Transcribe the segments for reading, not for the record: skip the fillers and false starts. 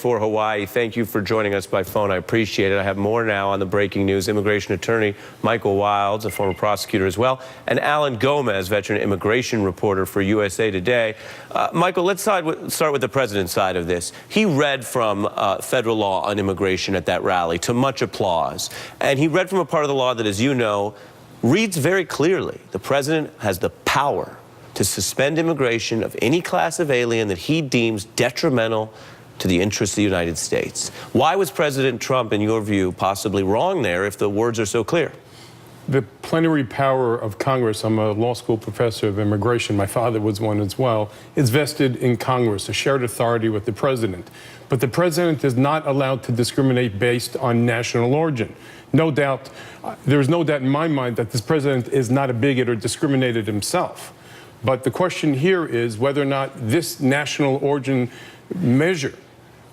for Hawaii. Thank you for joining us by phone. I appreciate it. I have more now on the breaking news. Immigration attorney Michael Wilds, a former prosecutor as well, and Alan Gomez, veteran immigration reporter for USA Today. Michael, let's start with the president's side of this. He read from federal law on immigration at that rally to much applause. And he read from a part of the law that, as you know, reads very clearly. The president has the power to suspend immigration of any class of alien that he deems detrimental to the interests of the United States. Why was President Trump, in your view, possibly wrong there if the words are so clear? The plenary power of Congress, I'm a law school professor of immigration, my father was one as well, is vested in Congress, a shared authority with the president. But the president is not allowed to discriminate based on national origin. No doubt, there is no doubt in my mind that this president is not a bigot or discriminated himself. But the question here is whether or not this national origin measure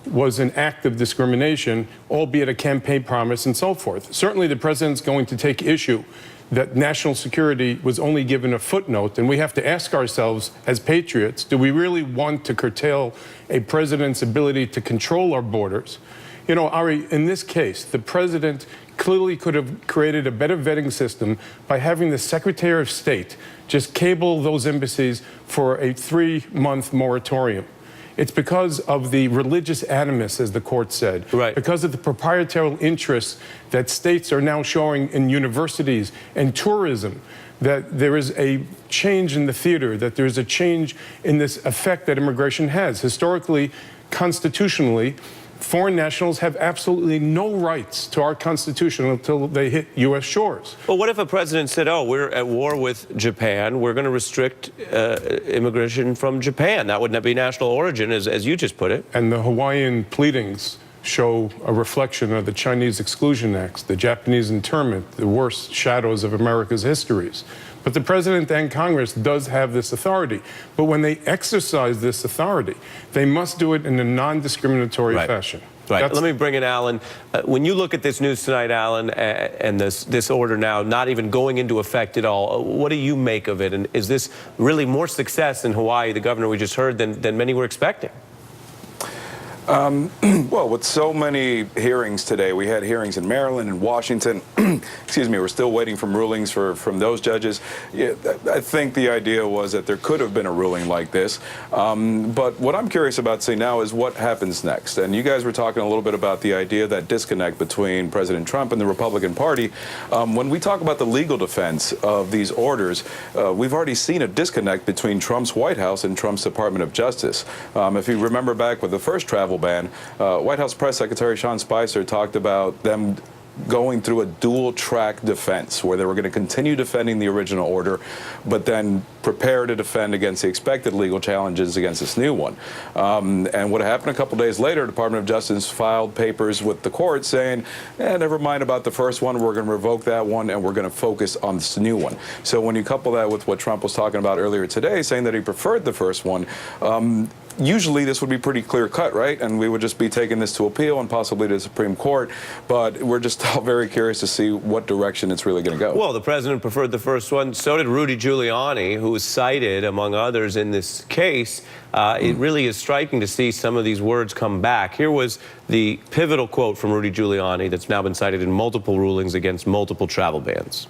was an act of discrimination, albeit a campaign promise and so forth. Certainly the president's going to take issue that national security was only given a footnote, and we have to ask ourselves as patriots, do we really want to curtail a president's ability to control our borders? You know, Ari, in this case, the president clearly could have created a better vetting system by having the Secretary of State just cable those embassies for a 3-month moratorium. It's because of the religious animus, as the court said, right, because of the proprietary interests that states are now showing in universities and tourism, that there is a change in the theater, that there's a change in this effect that immigration has. Historically, constitutionally, foreign nationals have absolutely no rights to our Constitution until they hit U.S. shores. Well, what if a president said, oh, we're at war with Japan, we're going to restrict immigration from Japan? That would not be national origin, as you just put it. And the Hawaiian pleadings show a reflection of the Chinese Exclusion Acts, the Japanese internment, the worst shadows of America's histories. But the president and Congress does have this authority. But when they exercise this authority, they must do it in a non-discriminatory fashion. Right. Let me bring in Alan. When you look at this news tonight, Alan, and this order now not even going into effect at all, what do you make of it? And is this really more success in Hawaii, the governor we just heard, than many were expecting? Well, with so many hearings today, we had hearings in Maryland and Washington. Excuse me, we're still waiting for rulings from those judges. Yeah, I think the idea was that there could have been a ruling like this. But what I'm curious about seeing now is what happens next. And you guys were talking a little bit about the idea, that disconnect between President Trump and the Republican Party. When we talk about the legal defense of these orders, we've already seen a disconnect between Trump's White House and Trump's Department of Justice. If you remember back with the first travel ban, White House Press Secretary Sean Spicer talked about them going through a dual-track defense, where they were going to continue defending the original order, but then prepare to defend against the expected legal challenges against this new one. And what happened a couple days later, the Department of Justice filed papers with the court saying, never mind about the first one, we're going to revoke that one, and we're going to focus on this new one. So when you couple that with what Trump was talking about earlier today, saying that he preferred the first one, usually this would be pretty clear-cut, right? And we would just be taking this to appeal and possibly to the Supreme Court. But we're just all very curious to see what direction it's really going to go. Well, the president preferred the first one. So did Rudy Giuliani, who was cited, among others, in this case. It really is striking to see some of these words come back. Here was the pivotal quote from Rudy Giuliani that's now been cited in multiple rulings against multiple travel bans.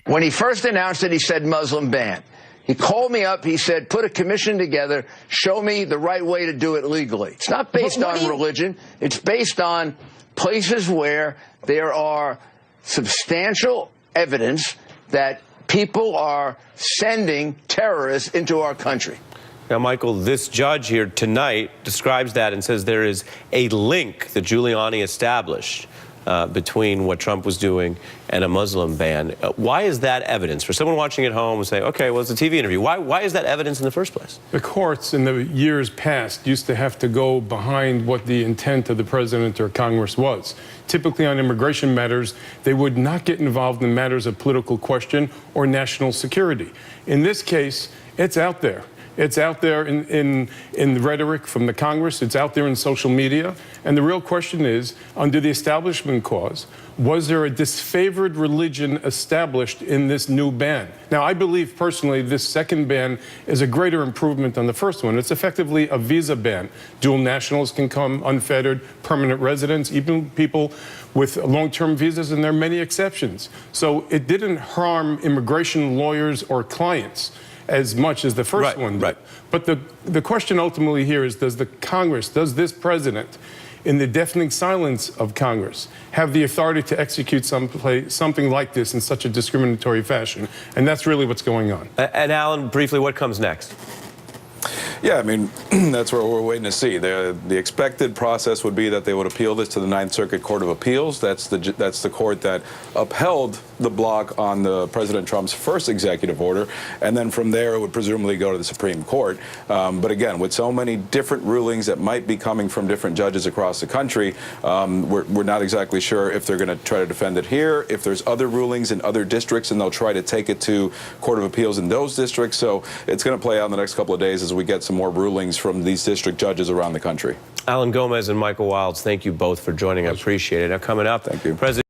When he first announced it, he said Muslim ban. He called me up. He said, put a commission together. Show me the right way to do it legally. It's not based on religion. It's based on places where there are substantial evidence that people are sending terrorists into our country. Now, Michael, this judge here tonight describes that and says there is a link that Giuliani established between what Trump was doing and a Muslim ban. Why is that evidence? For someone watching at home and say, okay, well, it's a TV interview. Why is that evidence in the first place? The courts in the years past used to have to go behind what the intent of the president or Congress was. Typically on immigration matters, they would not get involved in matters of political question or national security. In this case, it's out there. It's out there in the rhetoric from the Congress. It's out there in social media. And the real question is, under the Establishment Clause, was there a disfavored religion established in this new ban? Now, I believe personally this second ban is a greater improvement than the first one. It's effectively a visa ban. Dual nationals can come unfettered, permanent residents, even people with long-term visas, and there are many exceptions. So it didn't harm immigration lawyers or clients as much as the first one did. Right. But the question ultimately here is, does this president, in the deafening silence of Congress, have the authority to execute something like this in such a discriminatory fashion? And that's really what's going on. And Alan, briefly, what comes next? Yeah, I mean, that's what we're waiting to see. The expected process would be that they would appeal this to the Ninth Circuit Court of Appeals. That's the court that upheld the block on the President Trump's first executive order, and then from there it would presumably go to the Supreme Court. But again, with so many different rulings that might be coming from different judges across the country, we're not exactly sure if they're going to try to defend it here, if there's other rulings in other districts, and they'll try to take it to Court of Appeals in those districts. So it's going to play out in the next couple of days as we get some more rulings from these district judges around the country. Alan Gomez and Michael Wilds, thank you both for joining. I appreciate it. Now, coming up, Thank you. President